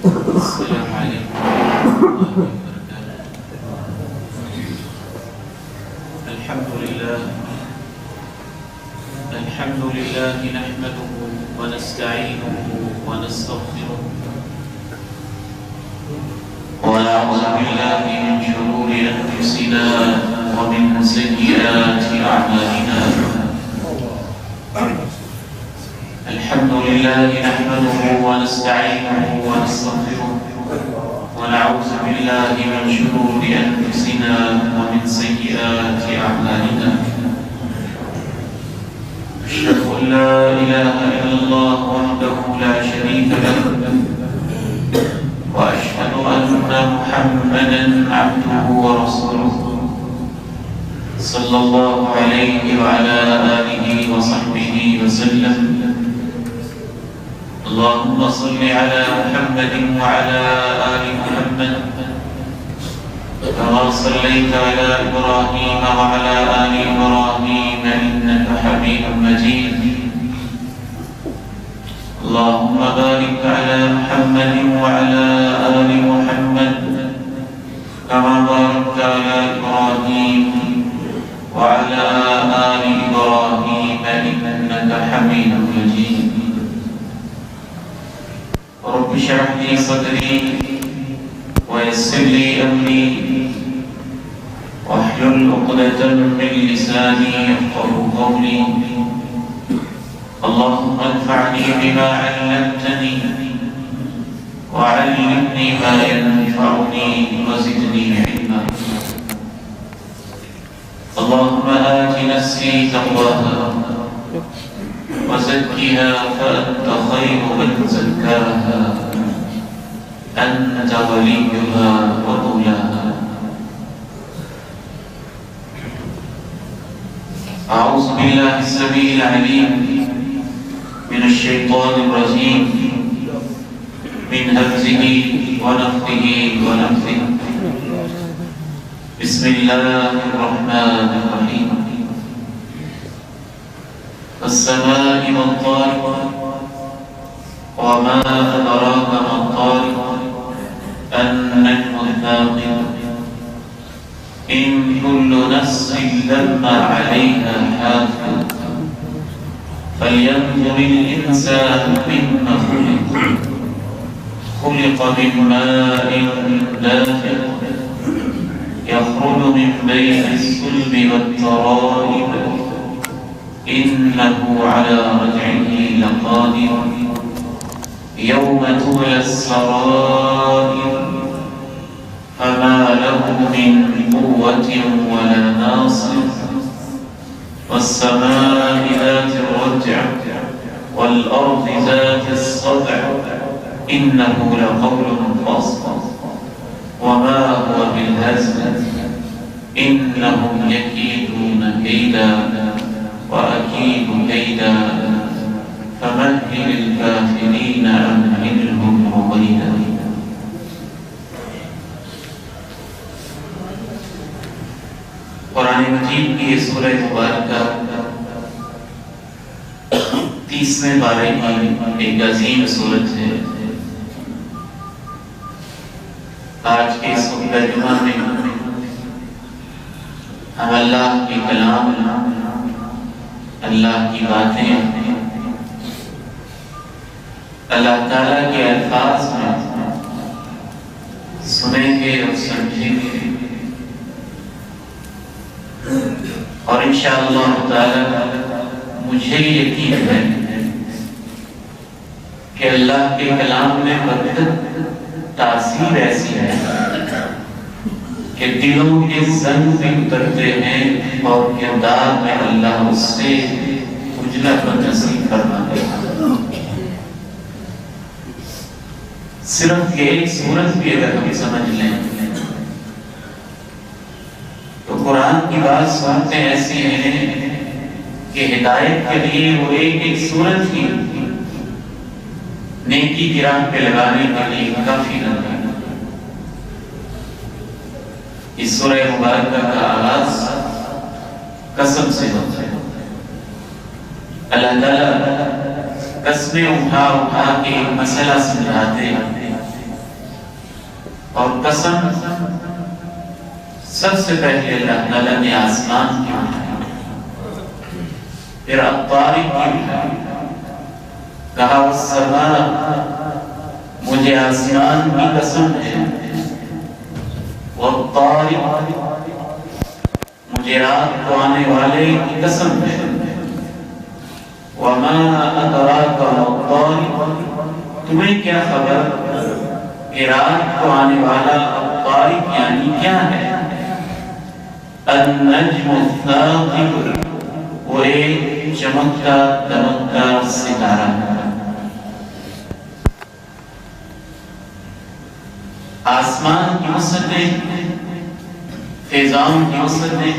السلام عليكم ورحمة الله وبركاته. الحمد لله نحمده ونستعينه ونستغفره ونعوذ بالله من شرور أنفسنا ومن سيئات أعمالنا. الحمد لله نحمده ونستعينه ونستغفره ونعوذ بالله من شرور أنفسنا ومن سيئات أعمالنا. أشهد أن لا إله إلا الله وحده لا شريك له وأشهد أن محمدا عبده ورسوله صلى الله عليه وعلى آله وصحبه وسلم. اللهم صل على محمد وعلى آل محمد كما صليت على إبراهيم وعلى آل إبراهيم إنك حميد مجيد. اللهم بارك على محمد وعلى آل محمد كما باركت على إبراهيم وعلى آل إبراهيم إنك حميد مجيد. رب اشرح لي صدري ويسر لي أمري واحلل عقدة من لساني يفقهوا قولي. اللهم انفعني بما علمتني وعلمني ما ينفعني وزدني علما. اللهم آت نفسي تقواها وزكها فأنت خير من زكاها أنت وليها ومولاها. أعوذ بالله السميع العليم من الشيطان الرجيم من همزه ونفخه ونفثه. بسم الله الرحمن الرحيم. السماء والطارق وما أدراك ما الطارق النجم الثاقب إن كل نفس لما عليها حافظ فلينظر الإنسان مما خلق. خلق من ماء دافق يخرج من بين الصلب والترائب إنه على رجعه لقادر. يوم تبلى السرائر فما له من قوة ولا ناصر. والسماء ذات الرجع والأرض ذات الصدع إنه لقول فصل وما هو بالهزل إنهم يكيدون كيدا وأكيد كيدا فمهل الكافرين أمهلهم رويدا. قرآن مجید کی یہ سورہ مبارکہ 30ویں پارے کی ایک عظیم سورت ہے. آج کے اس خطبہ جمعہ میں ہم اللہ کے کلام، اللہ کی باتیں، اللہ تعالیٰ کے الفاظ میں سنیں گے اور سمجھیں گے، اور انشاءاللہ تعالیٰ مجھے یقین ہے کہ اللہ کے کلام میں برکت، تاثیر ایسی ہے کہ دلوں کے زنگ بھی اترتے ہیں اور کردار میں اللہ اس سے اجلت و نصیب فرماتے ہیں. صرف یہ ایک صورت بھی اگر ہم سمجھ لیں تو قرآن کی بات سنتے ایسی ہیں کہ ہدایت کے لیے وہ ایک صورت ہی نیکی کی راہ پہ لگانے کے لیے کافی نہ ہے. اس سورہ مبارکہ کا آغاز قسم سے ہوتا ہے. اللہ تعالیٰ قسمیں اٹھا اٹھا کے ایک مسئلہ سمجھاتے ہیں اور قسم سب سے پہلے اللہ تعالیٰ نے آسمان کی اٹھائی، پھر الطارق کی اٹھائی، کہا والسماء، مجھے آسمان کی قسم ہے، والطارق، مجھے رات کو آنے والے کی قسم ہے، وما ادراک ما الطارق، تمہیں کیا خبر کہ رات کو آنے والا الطارق یعنی کیا ہے؟ النجم الثاقب، وہ ایک چمکتا دمکتا ستارہ ہے۔ آسمان کی وسعتیں، فضاؤں کی وسعتیں،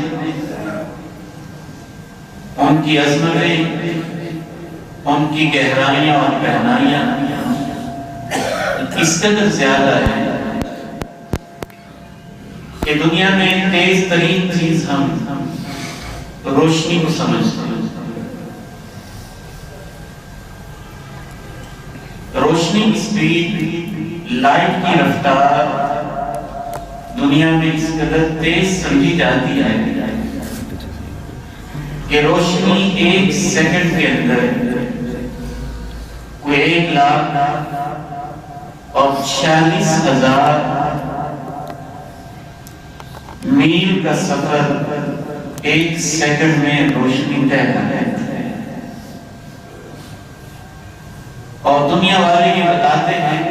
ان کی عظمتیں، ان کی گہرائیاں اور گہرائیاں اس قدر زیادہ ہے کہ دنیا میں تیز ترین چیز ہم روشنی کو سمجھتے ہیں۔ روشنی کی سپیڈ، لائٹ کی رفتار دنیا میں اس قدر تیز سمجھی جاتی ہے کہ روشنی 1 سیکنڈ کے اندر کوئی 1,46,000 میل کا سفر 1 سیکنڈ میں روشنی طے کر لیتی ہے۔ اور دنیا والے یہ بتاتے ہیں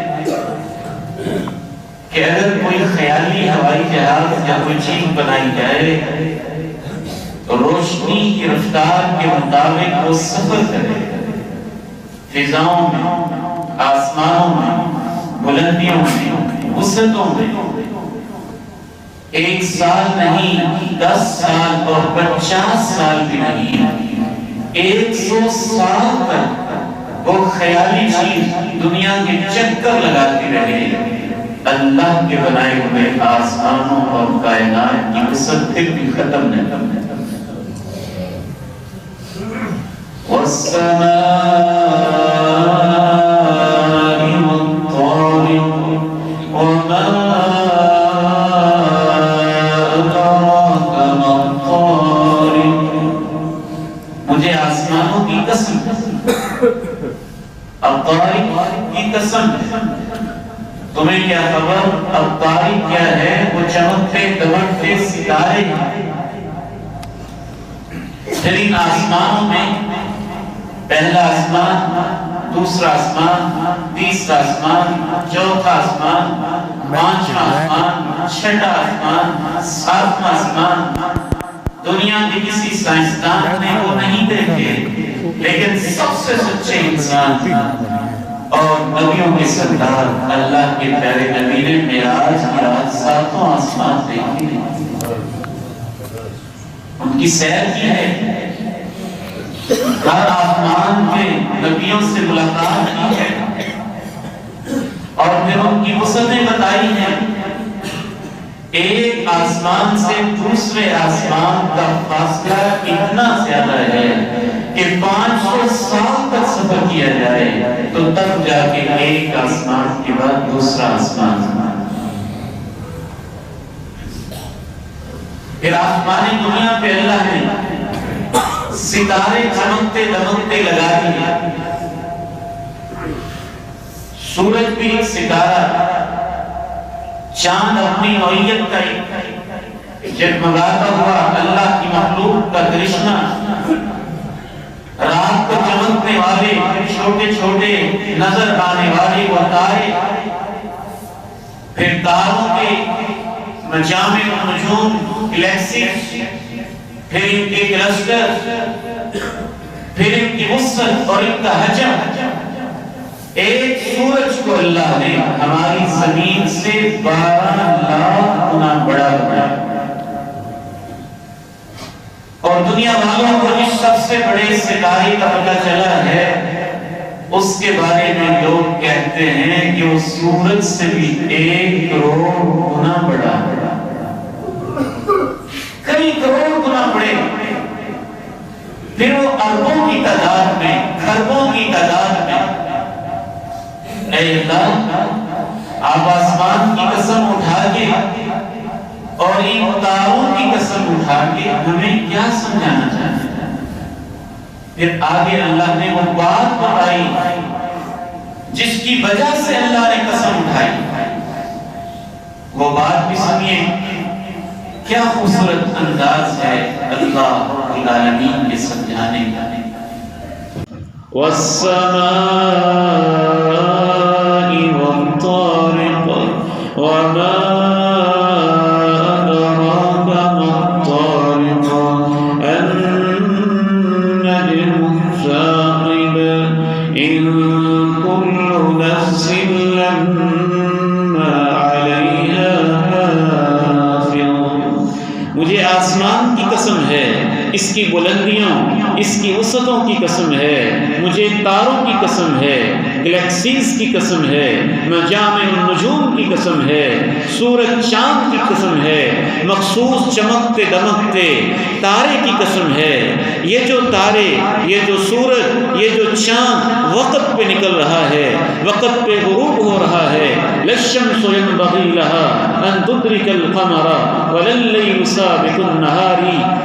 کہ اگر کوئی خیالی ہوائی جہاز یا کوئی چیز بنائی جائے تو روشنی کی رفتار کے مطابق وہ سفر کرے، فضاؤں میں، آسمانوں میں، بلندیوں میں، وسعتوں میں، 1 سال نہیں، 10 سال اور 50 سال بھی نہیں، 100 سال تک وہ خیالی چیز دنیا کے چکر لگاتی رہے، اللہ کے بنائے ہوئے آسمانوں اور کائنات کی وسعت پھر بھی ختم نہیں۔ والسماء والطارق وما أدراك ما الطارق، مجھے آسمانوں کی قسم، الطارق کی قسم، تمہیں کیا خبر الطارق کیا ہے؟ وہ چمکتے دمکتے ستارے ہیں۔ پھر ان آسمانوں میں پہلا آسمان، دوسرا آسمان، تیسرا آسمان، چوتھا آسمان، پانچواں آسمان، چھٹا آسمان، ساتواں آسمان، دنیا کے کسی سائنسدان نے وہ نہیں دیکھے، لیکن سب سے سچے انسان اور نبیوں کے سردار اللہ کے پیارے نبی نے معراج کی رات 7واں آسمان دیکھی، ان کی سیر کی ہے، ہر آسمان کے نبیوں سے ملاقات کی ہے، اور پھر ان کی وسعتیں بتائی ہیں۔ ایک آسمان سے دوسرے آسمان کا فاصلہ اتنا زیادہ ہے کہ 500 سال تک سفر کیا جائے تو تب جا کے ایک آسمان کے بعد دوسرا آسمان۔ پھر آسمانی دنیا پہ اللہ نے ستارے چمکتے دمکتے لگا دیے، سورج بھی ایک ستارہ، چاند اپنی نوعیت کا جگمگاتا ہوا اللہ کی مخلوق کا کرشمہ، رات کو چمکنے والے چھوٹے چھوٹے نظر آنے والے وہ تارے، پھر تاروں کے مجامع نجوم، گلیکسیز، پھر ان کے کلسٹر، پھر ان کی وسعت اور ان کا حجم۔ ایک سورج کو اللہ نے ہماری زمین سے 12 لاکھ گنا بڑا بنایا، اور دنیا والوں کو جس سب سے بڑے ستارے کا پتہ چلا ہے اس کے بارے میں لوگ کہتے ہیں کہ وہ سورج سے بھی 1 کروڑ گنا بڑا، کئی کروڑ گنا بڑے، پھر وہ اربوں کی تعداد میں، کھربوں کی تعداد میں۔ اے اللہ، آپ آسمان کی قسم اٹھا کے اور ان تاروں کی قسم اٹھا کے ہمیں کیا سمجھانا چاہتے ہیں؟ پھر آگے اللہ نے وہ بات بتائی جس کی وجہ سے اللہ نے قسم اٹھائی، وہ بات بھی سنیے، کیا خوبصورت انداز ہے اللہ رب العالمین کے سمجھانے کا۔ والسماء والطارق وما أدراك ما الطارق النجم الثاقب إن كل نفس لما عليها حافظ۔ مجھے آسمان کی قسم ہے، اس کی بلندیوں، اس کی وسعتوں کی قسم ہے، مجھے تاروں کی قسم ہے، گلیکسیز کی قسم ہے، مجامع النجوم کی قسم ہے، سورج چاند کی قسم ہے، مخصوص چمکتے دمکتے تارے کی قسم ہے۔ یہ جو تارے، یہ جو سورج، یہ جو چاند وقت پہ نکل رہا ہے، وقت پہ غروب ہو رہا ہے، للشمس ينبغي لها ان تدرك القمر ولا الليل سابق النهار،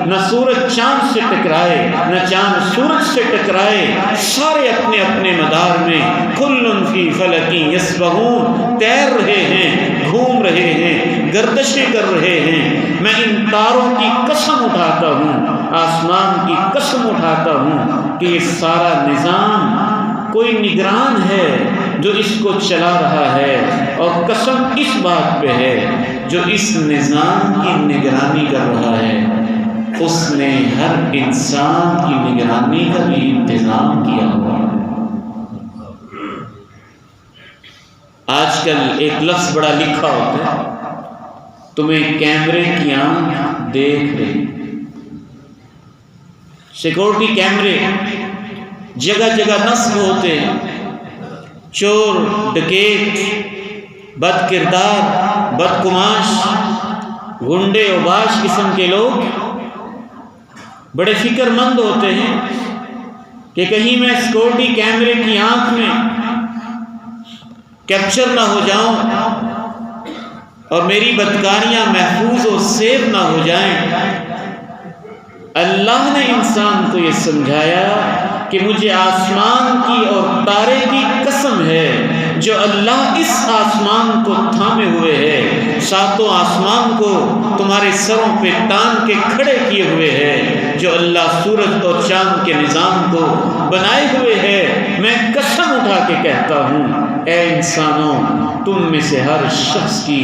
نہ سورج چاند سے ٹکرائے نہ چاند سورج سے ٹکرائے، سارے اپنے اپنے مدار میں کل فی فلک یسبحون، تیر رہے ہیں، گھوم رہے ہیں، گردشیں کر رہے ہیں۔ میں ان تاروں کی قسم اٹھاتا ہوں، آسمان کی قسم اٹھاتا ہوں کہ یہ سارا نظام کوئی نگران ہے جو اس کو چلا رہا ہے، اور قسم اس بات پہ ہے جو اس نظام کی نگرانی کر رہا ہے، اس نے ہر انسان کی نگرانی کا بھی انتظام کیا ہوا ہے۔ آج کل ایک لفظ بڑا لکھا ہوتا ہے، تمہیں کیمرے کی آنکھ دیکھ رہی، سیکورٹی کیمرے جگہ جگہ نصب ہوتے ہیں، چور ڈکیت بد کردار بدگماش گنڈے اوباش قسم کے لوگ بڑے فکر مند ہوتے ہیں کہ کہیں میں سیکورٹی کیمرے کی آنکھ میں کیپچر نہ ہو جاؤں اور میری بدکاریاں محفوظ و سیو نہ ہو جائیں۔ اللہ نے انسان کو یہ سمجھایا کہ مجھے آسمان کی اور تارے کی قسم ہے، جو اللہ اس آسمان کو تھامے ہوئے ہے، ساتوں آسمان کو تمہارے سروں پہ تان کے کھڑے کیے ہوئے ہے، جو اللہ سورج اور چاند کے نظام کو بنائے ہوئے ہے۔ میں قسم اٹھا کے کہتا ہوں، اے انسانوں، تم میں سے ہر شخص کی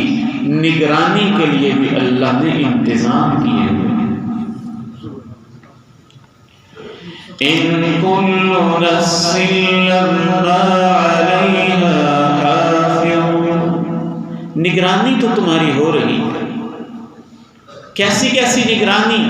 نگرانی کے لیے بھی اللہ نے انتظام کیے ہوئے۔ ان كل نفس لما عليها حافظ، نگرانی تو تمہاری ہو رہی ہے۔ کیسی کیسی نگرانی؟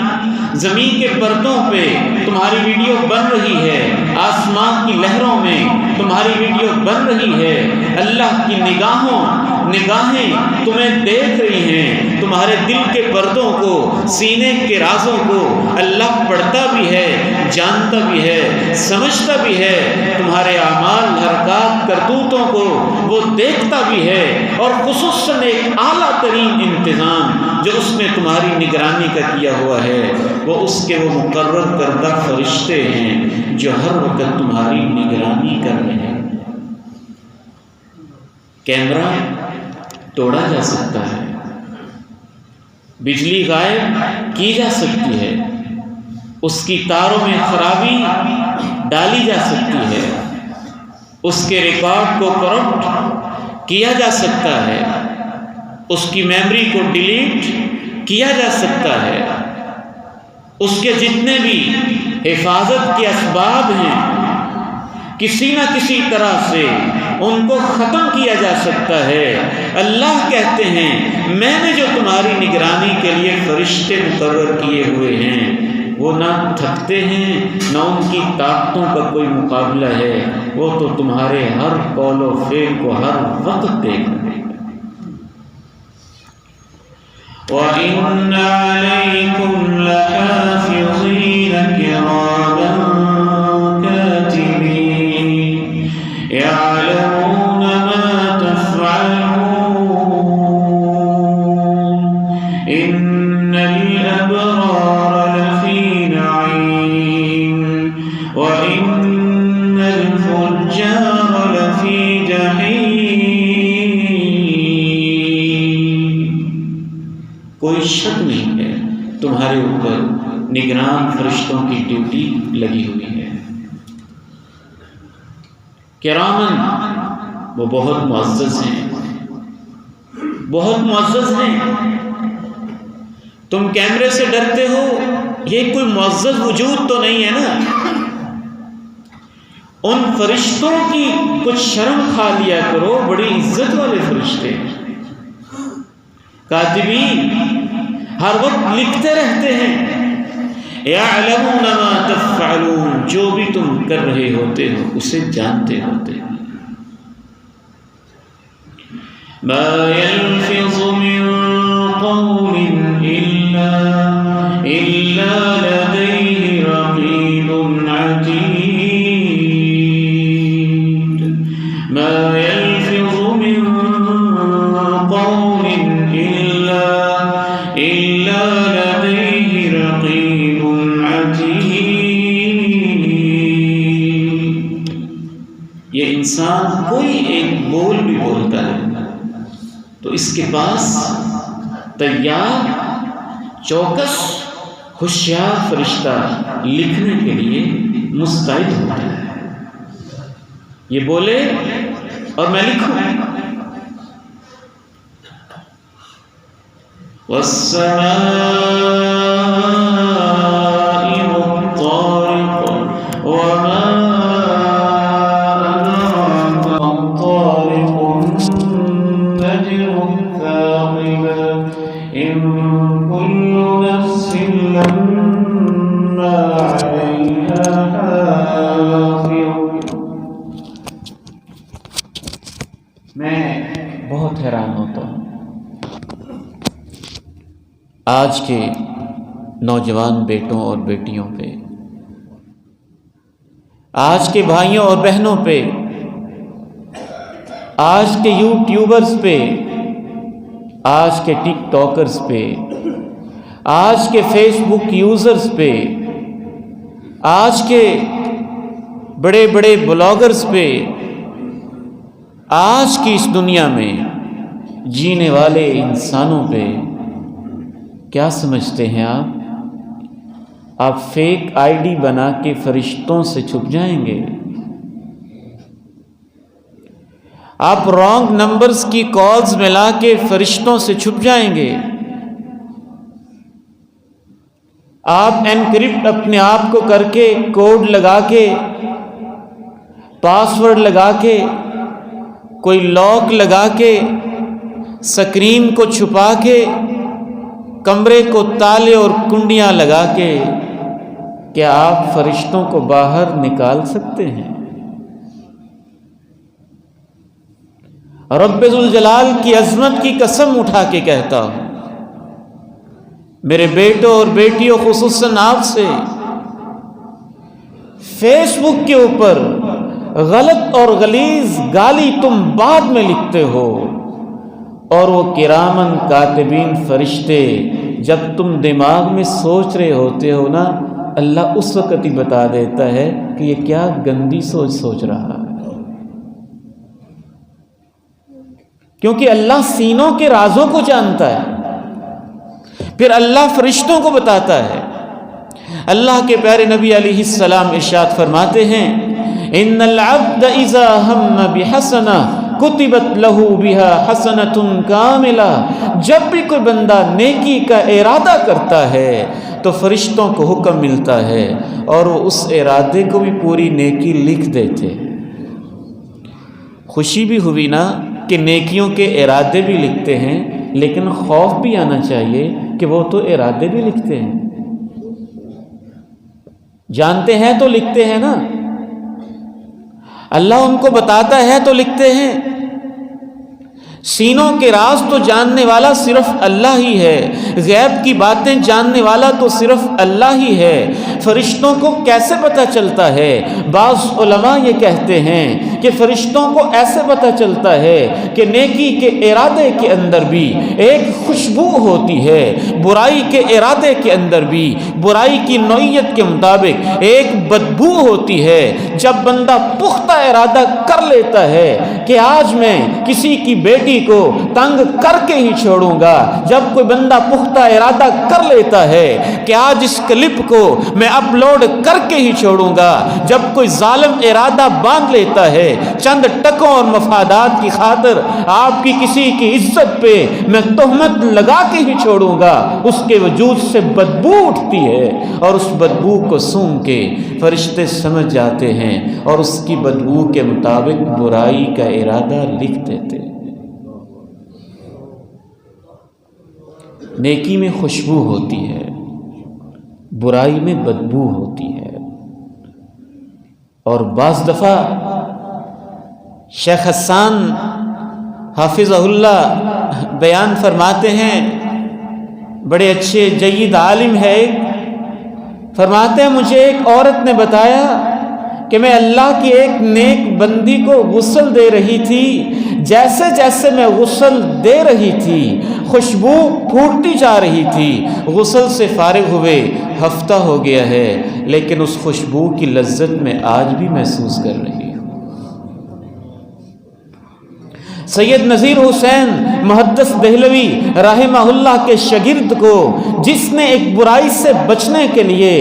زمین کے پردوں پہ تمہاری ویڈیو بن رہی ہے، آسمان کی لہروں میں تمہاری ویڈیو بن رہی ہے، اللہ کی نگاہیں تمہیں دیکھ رہی ہیں، تمہارے دل کے پردوں کو، سینے کے رازوں کو اللہ پڑھتا بھی ہے، جانتا بھی ہے، سمجھتا بھی ہے، تمہارے اعمال، حرکات، کرتوتوں کو وہ دیکھتا بھی ہے، اور خصوصاً ایک اعلیٰ ترین انتظام جو اس نے تمہاری نگرانی کا کیا ہوا ہے، وہ اس کے وہ مقرر کردہ فرشتے ہیں جو ہر وقت تمہاری نگرانی کر رہے ہیں۔ کیمرہ توڑا جا سکتا ہے، بجلی غائب کی جا سکتی ہے، اس کی تاروں میں خرابی ڈالی جا سکتی ہے، اس کے ریکارڈ کو کرپٹ کیا جا سکتا ہے، اس کی میموری کو ڈیلیٹ کیا جا سکتا ہے، اس کے جتنے بھی حفاظت کے اسباب ہیں کسی نہ کسی طرح سے ان کو ختم کیا جا سکتا ہے۔ اللہ کہتے ہیں میں نے جو تمہاری نگرانی کے لیے فرشتے مقرر کیے ہوئے ہیں وہ نہ تھکتے ہیں نہ ان کی طاقتوں کا کوئی مقابلہ ہے، وہ تو تمہارے ہر قول و فعل کو ہر وقت دیکھ رہے ہیں۔ وَإِنَّ عَلَيْكُمْ لَحَافِظِينَ كِرَامًا كَاتِبِينَ يَعْلَمُونَ مَا تَفْعَلُونَ کوئی شک نہیں ہے تمہارے اوپر نگران فرشتوں کی ڈیوٹی لگی ہوئی ہے۔ کرامن، وہ بہت معزز ہیں، بہت معزز ہیں۔ تم کیمرے سے ڈرتے ہو، یہ کوئی معزز وجود تو نہیں ہے نا۔ ان فرشتوں کی کچھ شرم کھا لیا کرو، بڑی عزت والے فرشتے، کاتبین، ہر وقت لکھتے رہتے ہیں۔ یعلمون ما تفعلون، جو بھی تم کر رہے ہوتے ہو اسے جانتے ہوتے ہیں۔ ما يلفظ من قول إلا لديه رقيب عتيد۔ ما يلفظ من قول إلا لديه رقيب عتيد۔ یہ انسان کوئی ایک بول بھی بولتا ہے تو اس کے پاس تیار، چوکس، ہوشیار فرشتہ لکھنے کے لیے مستعد ہوتا ہے۔ یہ بولے اور میں لکھوں۔ وَالسَّمَاءِ وَالطَّارِقِ وَمَا أَدْرَاكَ مَا الطَّارِقُ النَّجْمُ الثَّاقِبُ إِن كُلُّ نَفْسٍ لَمَّا عَلَيْهَا حَافِظٌ۔ میں بہت حیران ہوتا ہوں آج کے نوجوان بیٹوں اور بیٹیوں پہ، آج کے بھائیوں اور بہنوں پہ، آج کے یوٹیوبرز پہ، آج کے ٹک ٹاکرز پہ، آج کے فیس بک یوزرز پہ، آج کے بڑے بڑے بلاگرز پہ، آج کی اس دنیا میں جینے والے انسانوں پہ کیا سمجھتے ہیں آپ فیک آئی ڈی بنا کے فرشتوں سے چھپ جائیں گے؟ آپ رانگ نمبرز کی کالز ملا کے فرشتوں سے چھپ جائیں گے؟ آپ انکرپٹ اپنے آپ کو کر کے، کوڈ لگا کے، پاس ورڈ لگا کے، کوئی لاک لگا کے، سکرین کو چھپا کے، کمرے کو تالے اور کنڈیاں لگا کے، کیا آپ فرشتوں کو باہر نکال سکتے ہیں؟ رب ذوالجلال کی عظمت کی قسم اٹھا کے کہتا ہوں، میرے بیٹوں اور بیٹیوں، خصوصاً آپ سے، فیس بک کے اوپر غلط اور غلیظ گالی تم بعد میں لکھتے ہو، اور وہ کرامن کاتبین فرشتے جب تم دماغ میں سوچ رہے ہوتے ہو نا، اللہ اس وقت ہی بتا دیتا ہے کہ یہ کیا گندی سوچ رہا ہے، کیونکہ اللہ سینوں کے رازوں کو جانتا ہے۔ پھر اللہ فرشتوں کو بتاتا ہے۔ اللہ کے پیارے نبی علیہ السلام ارشاد فرماتے ہیں، ان العبد اذا ہم بحسنہ کتبت لہو بها حسنۃ کاملہ۔ جب بھی کوئی بندہ نیکی کا ارادہ کرتا ہے تو فرشتوں کو حکم ملتا ہے اور وہ اس ارادے کو بھی پوری نیکی لکھ دیتے ہیں۔ خوشی بھی ہوئی نا کہ نیکیوں کے ارادے بھی لکھتے ہیں، لیکن خوف بھی آنا چاہیے کہ وہ تو ارادے بھی لکھتے ہیں، جانتے ہیں تو لکھتے ہیں نا، اللہ ان کو بتاتا ہے تو لکھتے ہیں۔ سینوں کے راز تو جاننے والا صرف اللہ ہی ہے، غیب کی باتیں جاننے والا تو صرف اللہ ہی ہے۔ فرشتوں کو کیسے پتہ چلتا ہے؟ بعض علماء یہ کہتے ہیں کہ فرشتوں کو ایسے پتہ چلتا ہے کہ نیکی کے ارادے کے اندر بھی ایک خوشبو ہوتی ہے، برائی کے ارادے کے اندر بھی برائی کی نوعیت کے مطابق ایک بدبو ہوتی ہے۔ جب بندہ پختہ ارادہ کر لیتا ہے کہ آج میں کسی کی بیٹی نیکی کو تنگ کر کے ہی چھوڑوں گا۔ جب کوئی بندہ پختہ ارادہ کر لیتا ہے کہ آج اس کلپ کو میں اپلوڈ کر کے ہی چھوڑوں گا، جب کوئی ظالم ارادہ باندھ لیتا ہے چند ٹکوں اور مفادات کی خاطر آپ کی کسی کی عزت پہ میں تہمت لگا کے ہی چھوڑوں گا، اس کے وجود سے بدبو اٹھتی ہے، اور اس بدبو کو سونگھ کے فرشتے سمجھ جاتے ہیں اور اس کی بدبو کے مطابق برائی کا ارادہ لکھ دیتے ہیں۔ نیکی میں خوشبو ہوتی ہے، برائی میں بدبو ہوتی ہے۔ اور بعض دفعہ شیخ حسان حافظہ اللہ بیان فرماتے ہیں، بڑے اچھے جید عالم ہے، فرماتے ہیں مجھے ایک عورت نے بتایا کہ میں اللہ کی ایک نیک بندی کو غسل دے رہی تھی، جیسے جیسے میں غسل دے رہی تھی خوشبو پھوٹتی جا رہی تھی، غسل سے فارغ ہوئے ہفتہ ہو گیا ہے لیکن اس خوشبو کی لذت میں آج بھی محسوس کر رہی ہوں۔ سید نذیر حسین محدث دہلوی رحمہ اللہ کے شاگرد کو جس نے ایک برائی سے بچنے کے لیے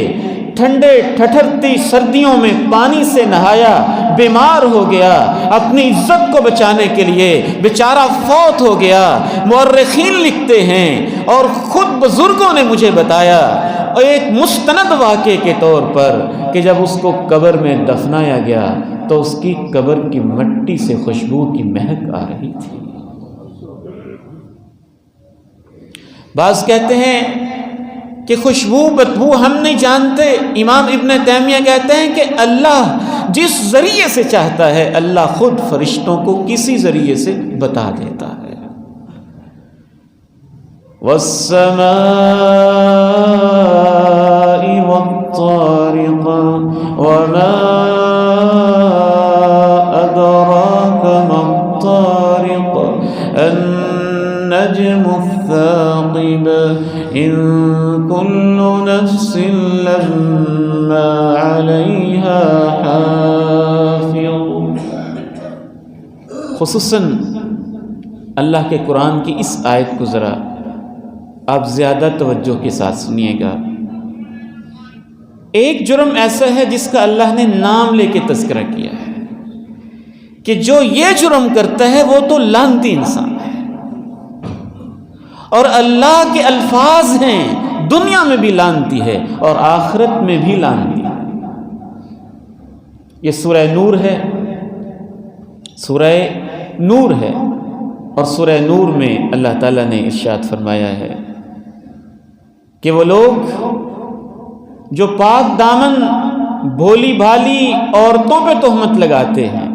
ٹھنڈے ٹھٹھرتی سردیوں میں پانی سے نہایا، بیمار ہو گیا، اپنی عزت کو بچانے کے لیے بیچارہ فوت ہو گیا، مورخین لکھتے ہیں اور خود بزرگوں نے مجھے بتایا ایک مستند واقعے کے طور پر کہ جب اس کو قبر میں دفنایا گیا تو اس کی قبر کی مٹی سے خوشبو کی مہک آ رہی تھی۔ بعض کہتے ہیں کہ خوشبو بدبو ہم نہیں جانتے، امام ابن تیمیہ کہتے ہیں کہ اللہ جس ذریعے سے چاہتا ہے اللہ خود فرشتوں کو کسی ذریعے سے بتا دیتا ہے۔ وَالسَّمَاءِ وَالطَّارِقِ وَمَا أَدْرَاكَ مَا الطَّارِقُ النَّجْمُ الثَّاقِبُ إِن كُلُّ نَفْسٍ لَمَّا عَلَيْهَا حَافِظٌ۔ خصوصاً اللہ کے قرآن کی اس آیت کو ذرا آپ زیادہ توجہ کے ساتھ سنیے گا۔ ایک جرم ایسا ہے جس کا اللہ نے نام لے کے تذکرہ کیا ہے کہ جو یہ جرم کرتا ہے وہ تو لعنتی انسان ہے، اور اللہ کے الفاظ ہیں دنیا میں بھی لعنتی ہے اور آخرت میں بھی لعنتی ہے۔ یہ سورہ نور ہے، سورہ نور ہے، اور سورہ نور میں اللہ تعالیٰ نے ارشاد فرمایا ہے کہ وہ لوگ جو پاک دامن بھولی بھالی عورتوں پہ تہمت لگاتے ہیں،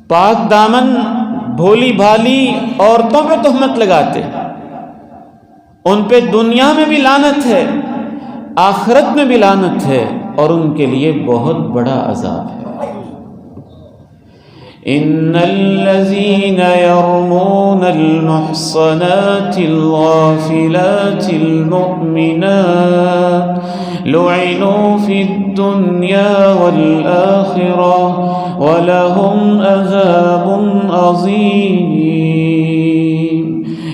پاک دامن بھولی بھالی عورتوں پہ تہمت لگاتے ہیں، ان پہ دنیا میں بھی لعنت ہے، آخرت میں بھی لعنت ہے، اور ان کے لیے بہت بڑا عذاب ہے۔ ان الذين يرمون المحصنات الغافلات المؤمنات لعنوا في الدنيا والآخرة ولهم عذاب عظيم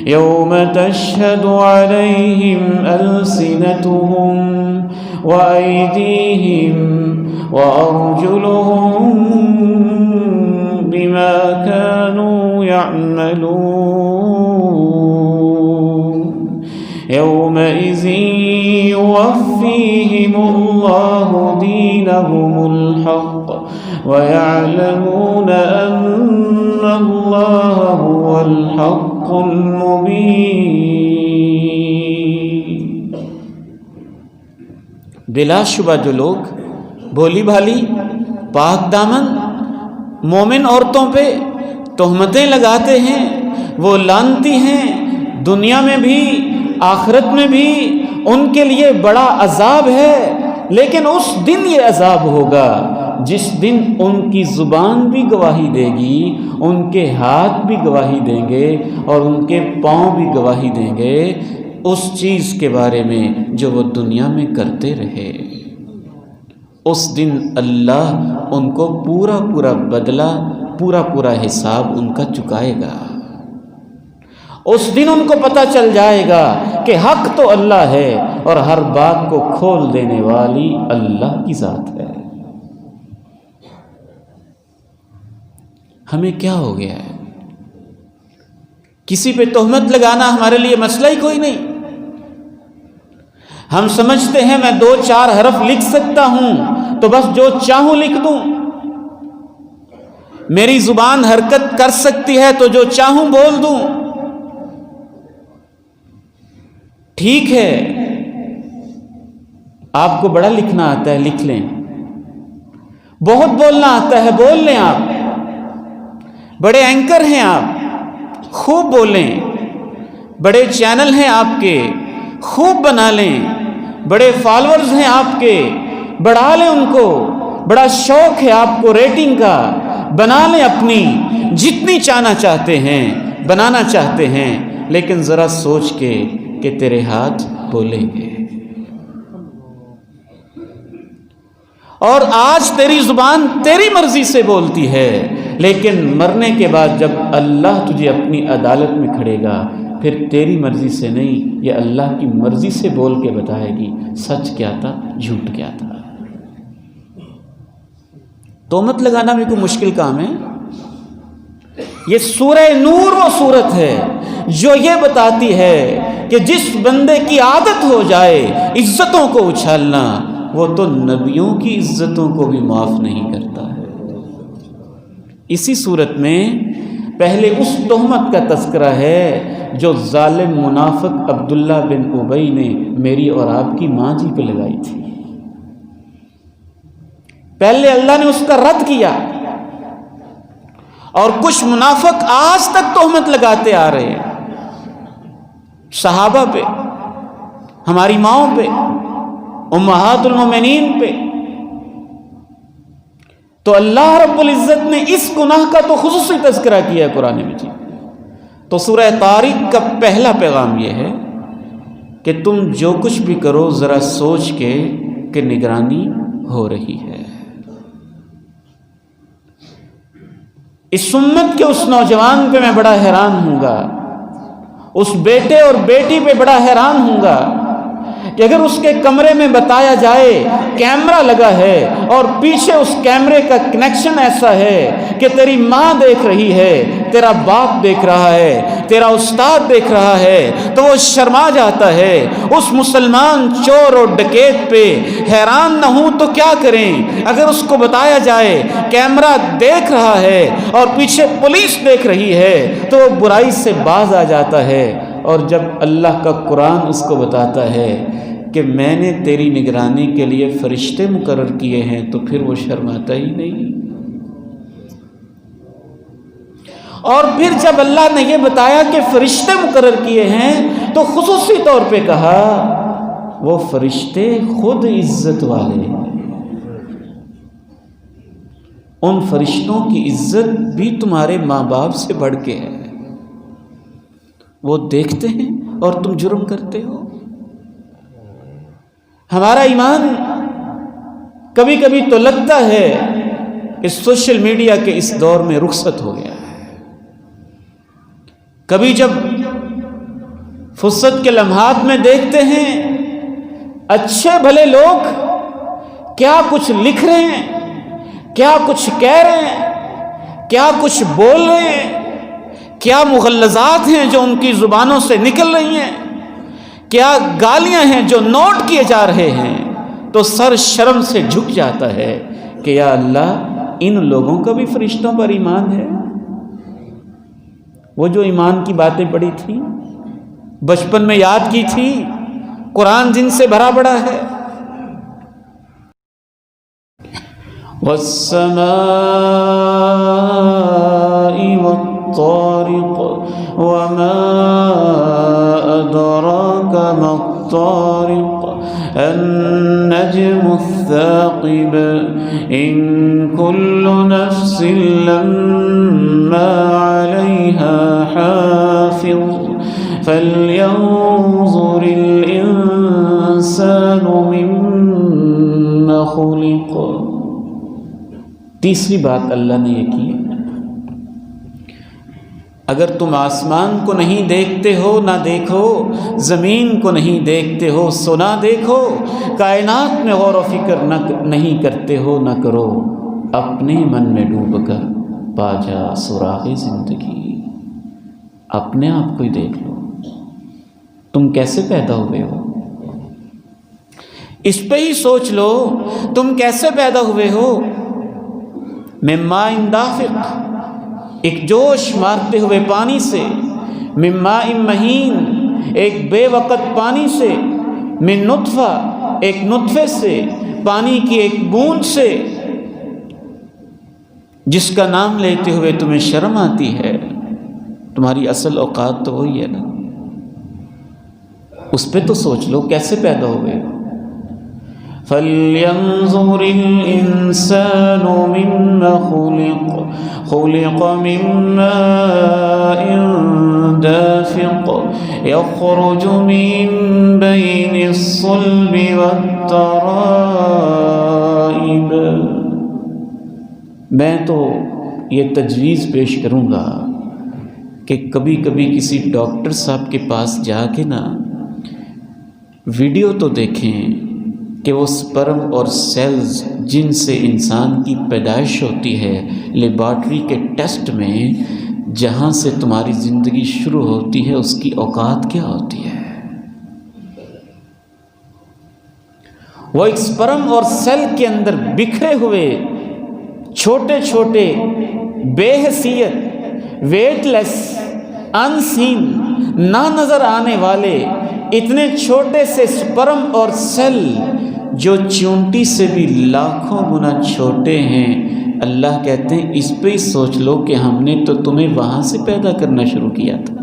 يوم تشهد عليهم ألسنتهم وأيديهم وأرجلهم بما كانوا يعملون يومئذ يوفيهم الله دينهم الحق ويعلمون أن الله هو الحق المبين۔ بلا شبہ جو لوگ بھولی بھالی پاک دامن مومن عورتوں پہ تہمتیں لگاتے ہیں وہ لعنتی ہیں، دنیا میں بھی آخرت میں بھی ان کے لیے بڑا عذاب ہے۔ لیکن اس دن یہ عذاب ہوگا جس دن ان کی زبان بھی گواہی دے گی، ان کے ہاتھ بھی گواہی دیں گے اور ان کے پاؤں بھی گواہی دیں گے اس چیز کے بارے میں جو وہ دنیا میں کرتے رہے۔ اس دن اللہ ان کو پورا پورا بدلہ، پورا پورا حساب ان کا چکائے گا۔ اس دن ان کو پتہ چل جائے گا کہ حق تو اللہ ہے اور ہر بات کو کھول دینے والی اللہ کی ذات ہے۔ ہمیں کیا ہو گیا ہے؟ کسی پہ تہمت لگانا ہمارے لیے مسئلہ ہی کوئی نہیں۔ ہم سمجھتے ہیں میں 2-4 حرف لکھ سکتا ہوں تو بس جو چاہوں لکھ دوں، میری زبان حرکت کر سکتی ہے تو جو چاہوں بول دوں۔ ٹھیک ہے، آپ کو بڑا لکھنا آتا ہے، لکھ لیں۔ بہت بولنا آتا ہے، بول لیں۔ آپ بڑے اینکر ہیں، آپ خوب بولیں۔ بڑے چینل ہیں آپ کے، خوب بنا لیں۔ بڑے فالورز ہیں آپ کے، بڑھا لیں ان کو۔ بڑا شوق ہے آپ کو ریٹنگ کا، بنا لیں اپنی، جتنی چاہنا چاہتے ہیں بنانا چاہتے ہیں، لیکن ذرا سوچ کے کہ تیرے ہاتھ بولیں گے۔ اور آج تیری زبان تیری مرضی سے بولتی ہے، لیکن مرنے کے بعد جب اللہ تجھے اپنی عدالت میں کھڑے گا، پھر تیری مرضی سے نہیں، یہ اللہ کی مرضی سے بول کے بتائے گی سچ کیا تھا، جھوٹ کیا تھا۔ تہمت لگانا بھی کوئی مشکل کام ہے؟ یہ سورہ نور وہ صورت ہے جو یہ بتاتی ہے کہ جس بندے کی عادت ہو جائے عزتوں کو اچھالنا، وہ تو نبیوں کی عزتوں کو بھی معاف نہیں کرتا ہے۔ اسی صورت میں پہلے اس تہمت کا تذکرہ ہے جو ظالم منافق عبداللہ بن ابی نے میری اور آپ کی ماں جی پہ لگائی تھی۔ پہلے اللہ نے اس کا رد کیا، اور کچھ منافق آج تک تہمت لگاتے آ رہے ہیں صحابہ پہ، ہماری ماؤں پہ، امہات المومنین پہ۔ تو اللہ رب العزت نے اس گناہ کا تو خصوصی تذکرہ کیا ہے قرآن مجید۔ تو سورہ طارق کا پہلا پیغام یہ ہے کہ تم جو کچھ بھی کرو ذرا سوچ کے کہ نگرانی ہو رہی ہے۔ اس امت کے اس نوجوان پہ میں بڑا حیران ہوں گا، اس بیٹے اور بیٹی پہ بڑا حیران ہوں گا کہ اگر اس کے کمرے میں بتایا جائے کیمرہ لگا ہے اور پیچھے اس کیمرے کا کنیکشن ایسا ہے کہ تیری ماں دیکھ رہی ہے، تیرا باپ دیکھ رہا ہے، تیرا استاد دیکھ رہا ہے، تو وہ شرما جاتا ہے۔ اس مسلمان چور اور ڈکیت پہ حیران نہ ہوں تو کیا کریں؟ اگر اس کو بتایا جائے کیمرہ دیکھ رہا ہے اور پیچھے پولیس دیکھ رہی ہے تو وہ برائی سے باز آ جاتا ہے۔ اور جب اللہ کا قرآن اس کو بتاتا ہے کہ میں نے تیری نگرانی کے لیے فرشتے مقرر کیے ہیں تو پھر وہ شرماتا ہی نہیں۔ اور پھر جب اللہ نے یہ بتایا کہ فرشتے مقرر کیے ہیں تو خصوصی طور پہ کہا وہ فرشتے خود عزت والے ہیں۔ ان فرشتوں کی عزت بھی تمہارے ماں باپ سے بڑھ کے ہے۔ وہ دیکھتے ہیں اور تم جرم کرتے ہو۔ ہمارا ایمان کبھی کبھی تو لگتا ہے کہ سوشل میڈیا کے اس دور میں رخصت ہو گیا ہے۔ کبھی جب فرصت کے لمحات میں دیکھتے ہیں اچھے بھلے لوگ کیا کچھ لکھ رہے ہیں، کیا کچھ کہہ رہے ہیں، کیا کچھ بول رہے ہیں، کیا مغلظات ہیں جو ان کی زبانوں سے نکل رہی ہیں، کیا گالیاں ہیں جو نوٹ کیے جا رہے ہیں، تو سر شرم سے جھک جاتا ہے کہ یا اللہ ان لوگوں کا بھی فرشتوں پر ایمان ہے۔ وہ جو ایمان کی باتیں پڑھی تھی، بچپن میں یاد کی تھی، قرآن جن سے بھرا پڑا ہے۔ والسماء والطارق وما أدراك ما الطارق النجم الثاقب إن كل نفس لما عليها حافظ فلينظر الإنسان مما خلق۔ تیسری بات اللہ نے یہ کی اگر تم آسمان کو نہیں دیکھتے ہو نہ دیکھو، زمین کو نہیں دیکھتے ہو سو نہ دیکھو، کائنات میں غور و فکر نہیں کرتے ہو نہ کرو، اپنے من میں ڈوب کر پا جا سراغ زندگی۔ اپنے آپ کو ہی دیکھ لو، تم کیسے پیدا ہوئے ہو، اس پہ ہی سوچ لو تم کیسے پیدا ہوئے ہو۔ من ماء دافق، ایک جوش مارتے ہوئے پانی سے، من ماء مہین، ایک بے وقت پانی سے، من نطفہ، ایک نطفے سے، پانی کی ایک بوند سے، جس کا نام لیتے ہوئے تمہیں شرم آتی ہے۔ تمہاری اصل اوقات تو وہی ہے نا، اس پہ تو سوچ لو کیسے پیدا ہوئے۔ فَلْيَنظُرِ الْإِنسَانُ مِمَّ خُلِقَ مِن مَّاءٍ دَافِقٍ يَخْرُجُ مِن بَيْنِ الصُّلْبِ وَالتَّرَائِبِ۔ میں تو یہ تجویز پیش کروں گا کہ کبھی کبھی کسی ڈاکٹر صاحب کے پاس جا کے نا ویڈیو تو دیکھیں کہ وہ سپرم اور سیلز جن سے انسان کی پیدائش ہوتی ہے، لیبارٹری کے ٹیسٹ میں جہاں سے تمہاری زندگی شروع ہوتی ہے اس کی اوقات کیا ہوتی ہے۔ وہ ایک سپرم اور سیل کے اندر بکھرے ہوئے چھوٹے چھوٹے بے حیثیت، ویٹ لیس، ان سین، نہ نظر آنے والے اتنے چھوٹے سے سپرم اور سیل جو چونٹی سے بھی لاکھوں گنا چھوٹے ہیں، اللہ کہتے ہیں اس پہ ہی سوچ لو کہ ہم نے تو تمہیں وہاں سے پیدا کرنا شروع کیا تھا۔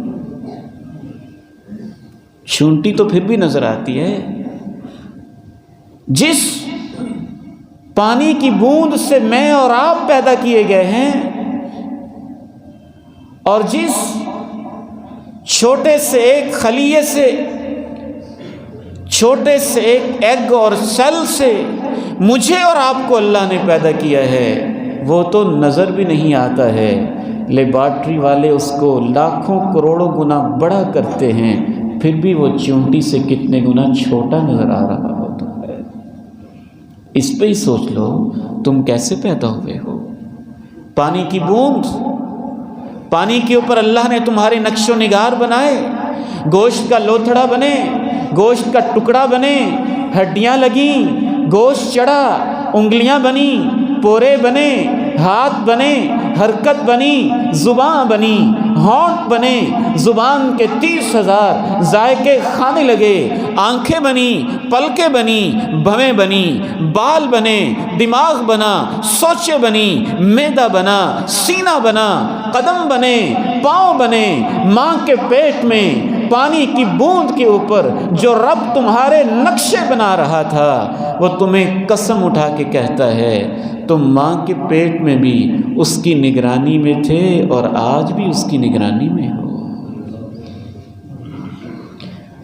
چونٹی تو پھر بھی نظر آتی ہے۔ جس پانی کی بوند سے میں اور آپ پیدا کیے گئے ہیں، اور جس چھوٹے سے ایک خلیے سے، چھوٹے سے ایک ایگ اور سیل سے مجھے اور آپ کو اللہ نے پیدا کیا ہے، وہ تو نظر بھی نہیں آتا ہے۔ لیبارٹری والے اس کو لاکھوں کروڑوں گنا بڑا کرتے ہیں، پھر بھی وہ چونٹی سے کتنے گنا چھوٹا نظر آ رہا ہوتا ہے۔ اس پہ ہی سوچ لو تم کیسے پیدا ہوئے ہو۔ پانی کی بوند، پانی کے اوپر اللہ نے تمہارے نقش و نگار بنائے، گوشت کا لوتھڑا بنے، گوشت کا ٹکڑا بنے، ہڈیاں لگیں، گوشت چڑھا، انگلیاں بنی، پورے بنے، ہاتھ بنے، حرکت بنی، زبان بنی، ہونٹ بنے، زبان کے 30,000 ذائقے کھانے لگے، آنکھیں بنی، پلکیں بنی، بھویں بنی، بال بنے، دماغ بنا، سوچیں بنی، معدہ بنا، سینہ بنا، قدم بنے، پاؤں بنے۔ ماں کے پیٹ میں پانی کی بوند کے اوپر جو رب تمہارے نقشے بنا رہا تھا، وہ تمہیں قسم اٹھا کے کہتا ہے تم ماں کے پیٹ میں بھی اس کی نگرانی میں تھے اور آج بھی اس کی نگرانی میں ہو۔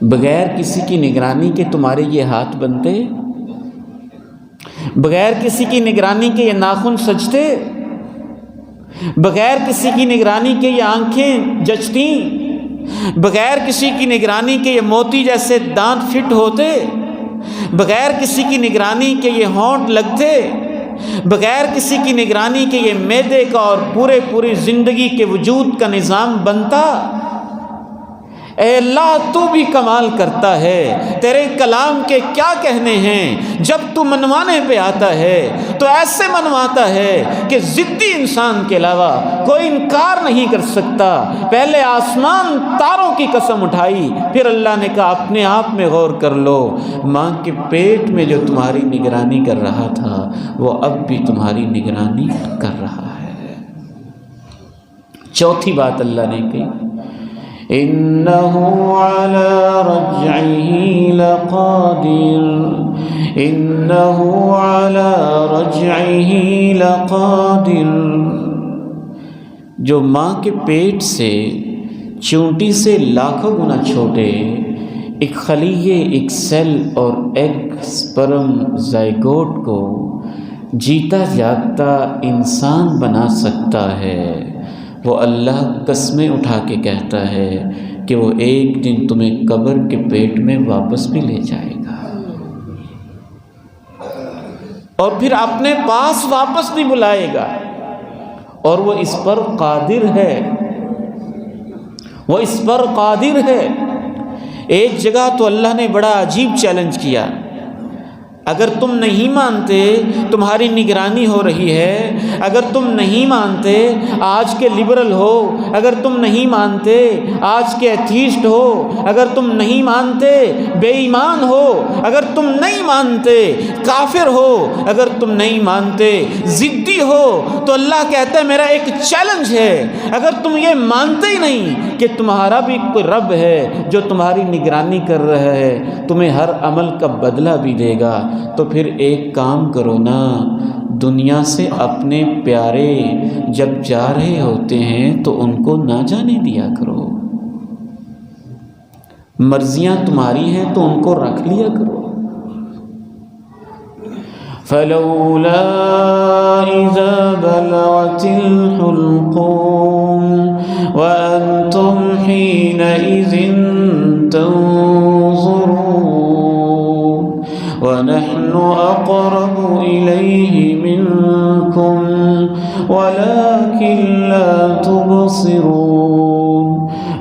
بغیر کسی کی نگرانی کے تمہارے یہ ہاتھ بنتے، بغیر کسی کی نگرانی کے یہ ناخن سجتے، بغیر کسی کی نگرانی کے یہ آنکھیں جچتی، بغیر کسی کی نگرانی کے یہ موتی جیسے دانت فٹ ہوتے، بغیر کسی کی نگرانی کے یہ ہونٹ لگتے، بغیر کسی کی نگرانی کے یہ معدے کا اور پوری زندگی کے وجود کا نظام بنتا۔ اے اللہ تو بھی کمال کرتا ہے، تیرے کلام کے کیا کہنے ہیں۔ جب تو منوانے پہ آتا ہے تو ایسے منواتا ہے کہ ضدی انسان کے علاوہ کوئی انکار نہیں کر سکتا۔ پہلے آسمان تاروں کی قسم اٹھائی، پھر اللہ نے کہا اپنے آپ میں غور کر لو، ماں کے پیٹ میں جو تمہاری نگرانی کر رہا تھا وہ اب بھی تمہاری نگرانی کر رہا ہے۔ چوتھی بات اللہ نے کہی، إِنَّهُ عَلَى رَجْعِهِ لَقَادِرٌ إِنَّهُ عَلَى رَجْعِهِ لَقَادِرٌ۔ جو ماں کے پیٹ سے، چونٹی سے لاکھوں گنا چھوٹے ایک خلیے، ایک سیل اور ایک سپرم زائگوٹ کو جیتا جاگتا انسان بنا سکتا ہے، وہ اللہ قسمیں اٹھا کے کہتا ہے کہ وہ ایک دن تمہیں قبر کے پیٹ میں واپس بھی لے جائے گا اور پھر اپنے پاس واپس بھی بلائے گا، اور وہ اس پر قادر ہے، وہ اس پر قادر ہے۔ ایک جگہ تو اللہ نے بڑا عجیب چیلنج کیا، اگر تم نہیں مانتے تمہاری نگرانی ہو رہی ہے، اگر تم نہیں مانتے آج کے لبرل ہو، اگر تم نہیں مانتے آج کے ایتھیسٹ ہو، اگر تم نہیں مانتے بے ایمان ہو، اگر تم نہیں مانتے کافر ہو، اگر تم نہیں مانتے ضدی ہو، تو اللہ کہتا ہے میرا ایک چیلنج ہے، اگر تم یہ مانتے ہی نہیں کہ تمہارا بھی کوئی رب ہے جو تمہاری نگرانی کر رہا ہے، تمہیں ہر عمل کا بدلہ بھی دے گا، تو پھر ایک کام کرو نا، دنیا سے اپنے پیارے جب جا رہے ہوتے ہیں تو ان کو نہ جانے دیا کرو، مرضیاں تمہاری ہیں تو ان کو رکھ لیا کرو۔ فلولا اذا بلغت الحلقوم وانتم حينئذ تنظرون ونحن اقرب اليه منكم ولكن لا تبصرون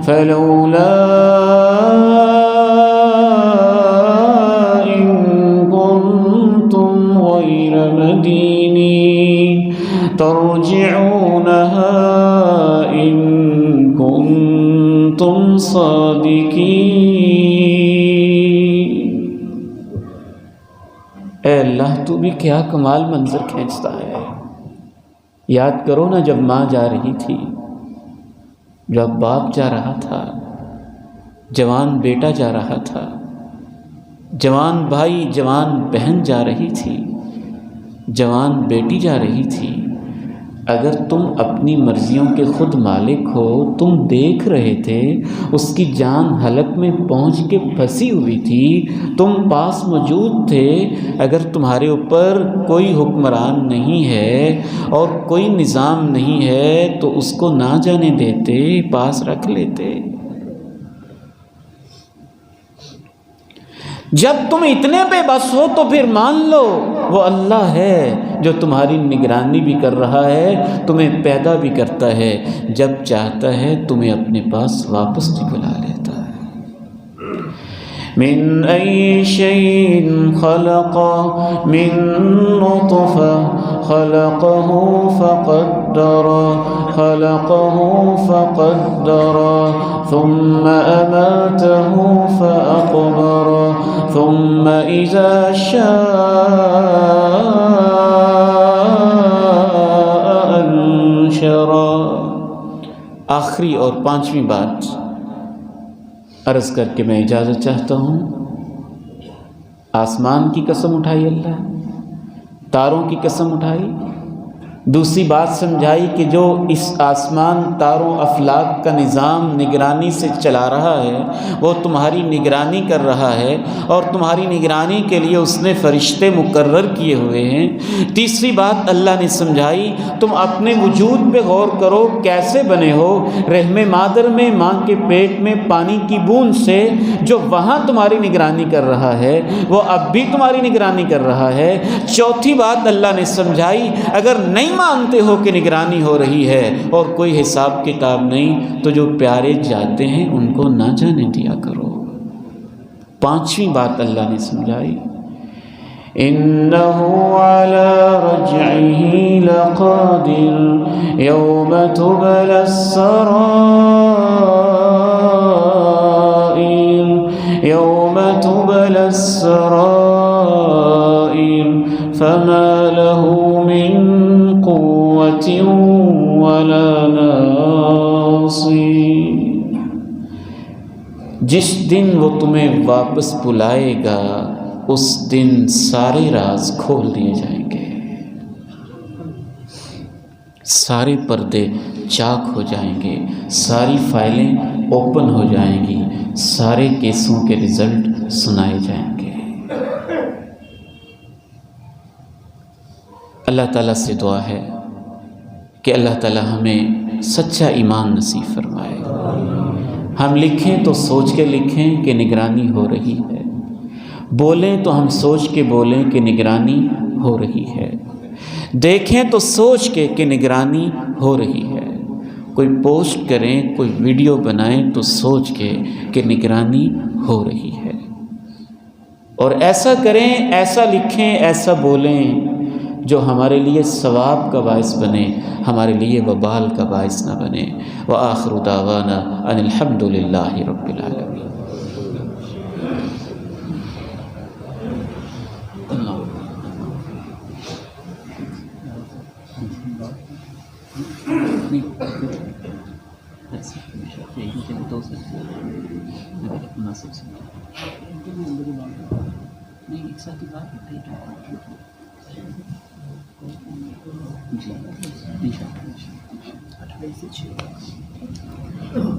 فلولا ان كنتم غير مدينين ترجعونها ان كنتم صادقين۔ اے اللہ تو بھی کیا کمال منظر کھینچتا ہے۔ یاد کرو نا جب ماں جا رہی تھی، جب باپ جا رہا تھا، جوان بیٹا جا رہا تھا، جوان بھائی جوان بہن جا رہی تھی، جوان بیٹی جا رہی تھی، اگر تم اپنی مرضیوں کے خود مالک ہو، تم دیکھ رہے تھے اس کی جان حلق میں پہنچ کے پھنسی ہوئی تھی، تم پاس موجود تھے، اگر تمہارے اوپر کوئی حکمران نہیں ہے اور کوئی نظام نہیں ہے تو اس کو نہ جانے دیتے، پاس رکھ لیتے۔ جب تم اتنے بے بس ہو تو پھر مان لو وہ اللہ ہے جو تمہاری نگرانی بھی کر رہا ہے، تمہیں پیدا بھی کرتا ہے، جب چاہتا ہے تمہیں اپنے پاس واپس بھی بلا لیتا ہے۔ من أي شيء خلقه من نطفة خلقه فقدر ثم أماته فأقبر ثم إذا شاء أنشر۔ آخری اور پانچویں بات عرض کر کے میں اجازت چاہتا ہوں۔ آسمان کی قسم اٹھائی اللہ، تاروں کی قسم اٹھائی، دوسری بات سمجھائی کہ جو اس آسمان تاروں افلاک کا نظام نگرانی سے چلا رہا ہے وہ تمہاری نگرانی کر رہا ہے اور تمہاری نگرانی کے لیے اس نے فرشتے مقرر کیے ہوئے ہیں۔ تیسری بات اللہ نے سمجھائی تم اپنے وجود پہ غور کرو، کیسے بنے ہو، رحم مادر میں ماں کے پیٹ میں پانی کی بوند سے جو وہاں تمہاری نگرانی کر رہا ہے وہ اب بھی تمہاری نگرانی کر رہا ہے۔ چوتھی بات اللہ نے سمجھائی اگر نہیں مانتے ہو کہ نگرانی ہو رہی ہے اور کوئی حساب کتاب نہیں تو جو پیارے جاتے ہیں ان کو نہ جانے دیا کرو۔ پانچویں بات اللہ نے سمجھائی إنه على رجعه لقادر يوم تبلى السرائر يوم تبلى السرائر فما له من قوة ولا ناصر۔ جس دن وہ تمہیں واپس بلائے گا اس دن سارے راز کھول دیے جائیں گے، سارے پردے چاک ہو جائیں گے، ساری فائلیں اوپن ہو جائیں گی، سارے کیسوں کے رزلٹ سنائے جائیں گے۔ اللہ تعالیٰ سے دعا ہے کہ اللہ تعالی ہمیں سچا ایمان نصیب فرمائے۔ ہم لکھیں تو سوچ کے لکھیں کہ نگرانی ہو رہی ہے، بولیں تو ہم سوچ کے بولیں کہ نگرانی ہو رہی ہے، دیکھیں تو سوچ کے کہ نگرانی ہو رہی ہے، کوئی پوسٹ کریں کوئی ویڈیو بنائیں تو سوچ کے کہ نگرانی ہو رہی ہے۔ اور ایسا کریں، ایسا لکھیں، ایسا بولیں جو ہمارے لیے ثواب کا باعث بنے، ہمارے لیے وبال کا باعث نہ بنے۔ وآخر دعوانا ان الحمد للہ رب العالمین۔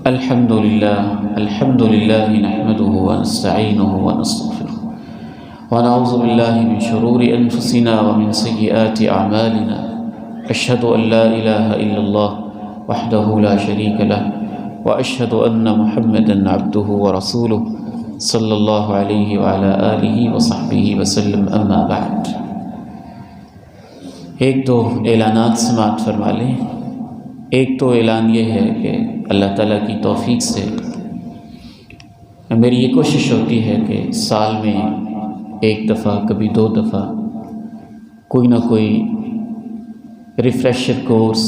الحمد للہ نحمده ونستعینه ونستغفره ونعوذ باللہ من شرور انفسنا ومن سیئات اعمالنا، اشہد ان لا الہ الا اللہ وحدہ لا شریک لہ واشہد ان محمدا عبدہ ورسولہ صلی اللہ علیہ وعلی آلہ وصحبہ وسلم، اما بعد۔ ایک دو اعلانات سماعت فرما لیں۔ ایک تو اعلان یہ ہے کہ اللہ تعالیٰ کی توفیق سے میری یہ کوشش ہوتی ہے کہ سال میں ایک دفعہ کبھی 2 دفعہ کوئی نہ کوئی ریفریشر کورس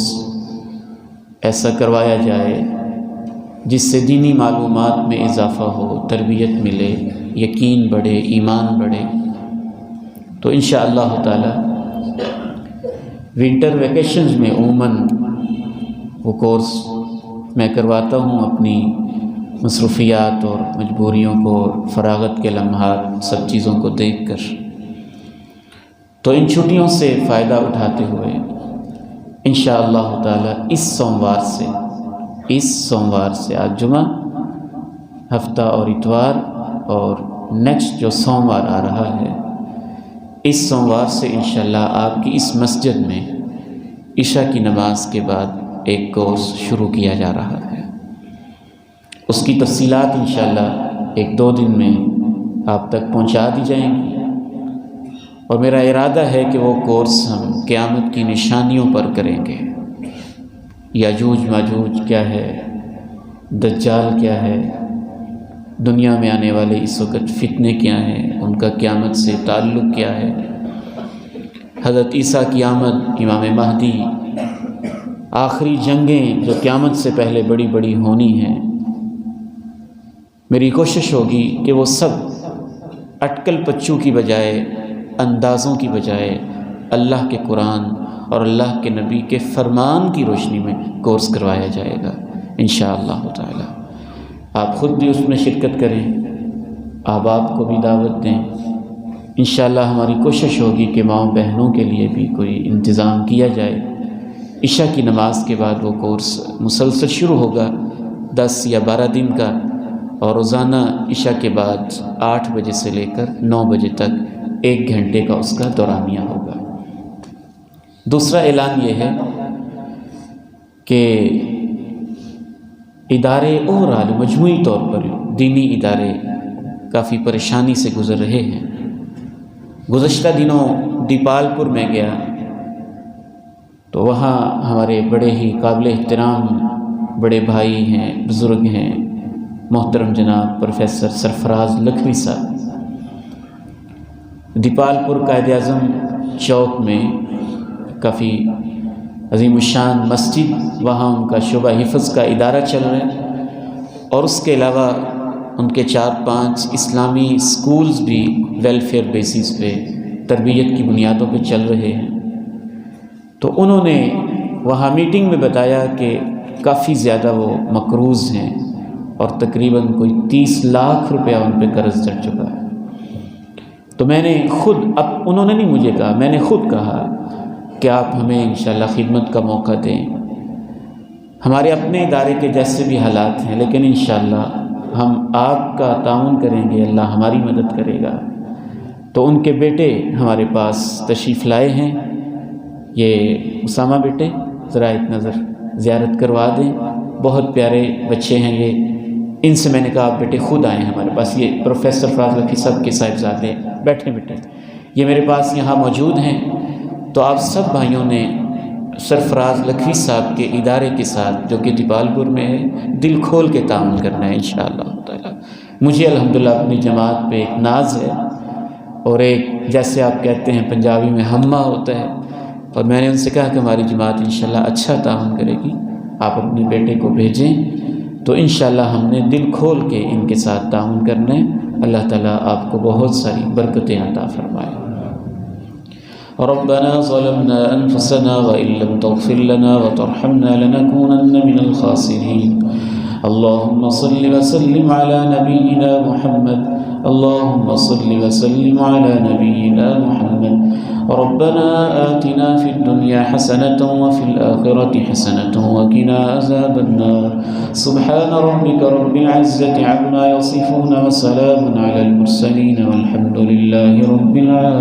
ایسا کروایا جائے جس سے دینی معلومات میں اضافہ ہو، تربیت ملے، یقین بڑھے، ایمان بڑھے۔ تو انشاءاللہ تعالی ونٹر ویکیشنز میں عموماً وہ کورس میں کرواتا ہوں، اپنی مصروفیات اور مجبوریوں کو، فراغت کے لمحات، سب چیزوں کو دیکھ کر۔ تو ان چھٹیوں سے فائدہ اٹھاتے ہوئے انشاءاللہ تعالی اس سوموار سے آج جمعہ، ہفتہ اور اتوار، اور نیکسٹ جو سوموار آ رہا ہے، اس سوموار سے انشاءاللہ آپ کی اس مسجد میں عشاء کی نماز کے بعد ایک کورس شروع کیا جا رہا ہے۔ اس کی تفصیلات انشاءاللہ 1-2 دن میں آپ تک پہنچا دی جائیں گی، اور میرا ارادہ ہے کہ وہ کورس ہم قیامت کی نشانیوں پر کریں گے۔ یاجوج ماجوج کیا ہے، دجال کیا ہے، دنیا میں آنے والے اس وقت فتنے کیا ہیں، ان کا قیامت سے تعلق کیا ہے، حضرت عیسیٰ کی آمد، امام مہدی، آخری جنگیں جو قیامت سے پہلے بڑی بڑی ہونی ہیں۔ میری کوشش ہوگی کہ وہ سب اٹکل پچو کی بجائے، اندازوں کی بجائے اللہ کے قرآن اور اللہ کے نبی کے فرمان کی روشنی میں کورس کروایا جائے گا انشاءاللہ تعالی۔ آپ خود بھی اس میں شرکت کریں، آپ کو بھی دعوت دیں۔ انشاءاللہ ہماری کوشش ہوگی کہ ماؤں بہنوں کے لیے بھی کوئی انتظام کیا جائے۔ عشاء کی نماز کے بعد وہ کورس مسلسل شروع ہوگا، 10 یا 12 دن کا، اور روزانہ عشاء کے بعد 8 بجے سے لے کر 9 بجے تک 1 گھنٹے کا اس کا دورانیہ ہوگا۔ دوسرا اعلان یہ ہے کہ ادارے اوورال مجموعی طور پر دینی ادارے کافی پریشانی سے گزر رہے ہیں۔ گزشتہ دنوں دیپال پور میں گیا تو وہاں ہمارے بڑے ہی قابل احترام بڑے بھائی ہیں، بزرگ ہیں، محترم جناب پروفیسر سرفراز لکھوی صاحب، دیپال پور قائد اعظم چوک میں کافی عظیم الشان مسجد، وہاں ان کا شعبہ حفظ کا ادارہ چل رہا ہے، اور اس کے علاوہ ان کے 4-5 اسلامی سکولز بھی ویلفیئر بیسس پہ، تربیت کی بنیادوں پہ چل رہے ہیں۔ تو انہوں نے وہاں میٹنگ میں بتایا کہ کافی زیادہ وہ مقروض ہیں، اور تقریباً کوئی 30 لاکھ روپیہ ان پہ قرض چڑھ چکا ہے۔ تو میں نے خود، اب انہوں نے نہیں مجھے کہا، میں نے خود کہا کہ آپ ہمیں انشاءاللہ خدمت کا موقع دیں۔ ہمارے اپنے ادارے کے جیسے بھی حالات ہیں، لیکن انشاءاللہ ہم آپ کا تعاون کریں گے، اللہ ہماری مدد کرے گا۔ تو ان کے بیٹے ہمارے پاس تشریف لائے ہیں، یہ اسامہ بیٹے ذرا ایک نظر زیارت کروا دیں. بہت پیارے بچے ہیں یہ. ان سے میں نے کہا آپ بیٹے خود آئیں ہمارے پاس. یہ پروفیسر فراز لکھی صاحب کے صاحبزادے بیٹھے یہ میرے پاس یہاں موجود ہیں. تو آپ سب بھائیوں نے سرفراز لکھی صاحب کے ادارے کے ساتھ جو کہ دیپال پور میں ہے دل کھول کے تعاون کرنا ہے انشاءاللہ تعالی. مجھے الحمدللہ اپنی جماعت پہ ایک ناز ہے اور ایک جیسے آپ کہتے ہیں پنجابی میں ہمہ ہوتا ہے. اور میں نے ان سے کہا کہ ہماری جماعت انشاءاللہ اچھا تعاون کرے گی, آپ اپنے بیٹے کو بھیجیں. تو انشاءاللہ ہم نے دل کھول کے ان کے ساتھ تعاون کرنا ہے. اللہ تعالیٰ آپ کو بہت ساری برکتیں عطا فرمائے. ربنا ظلمنا أنفسنا وإن لم تغفر لنا وترحمنا لنكونن من الخاسرين. اللهم صل وسلم على نبينا محمد. اللهم صل وسلم على نبينا محمد. ربنا آتنا في الدنيا حسنة وفي الآخرة حسنة وقنا عذاب النار. سبحان ربك رب العزة عما يصفون وسلام على المرسلين والحمد لله رب العالمين.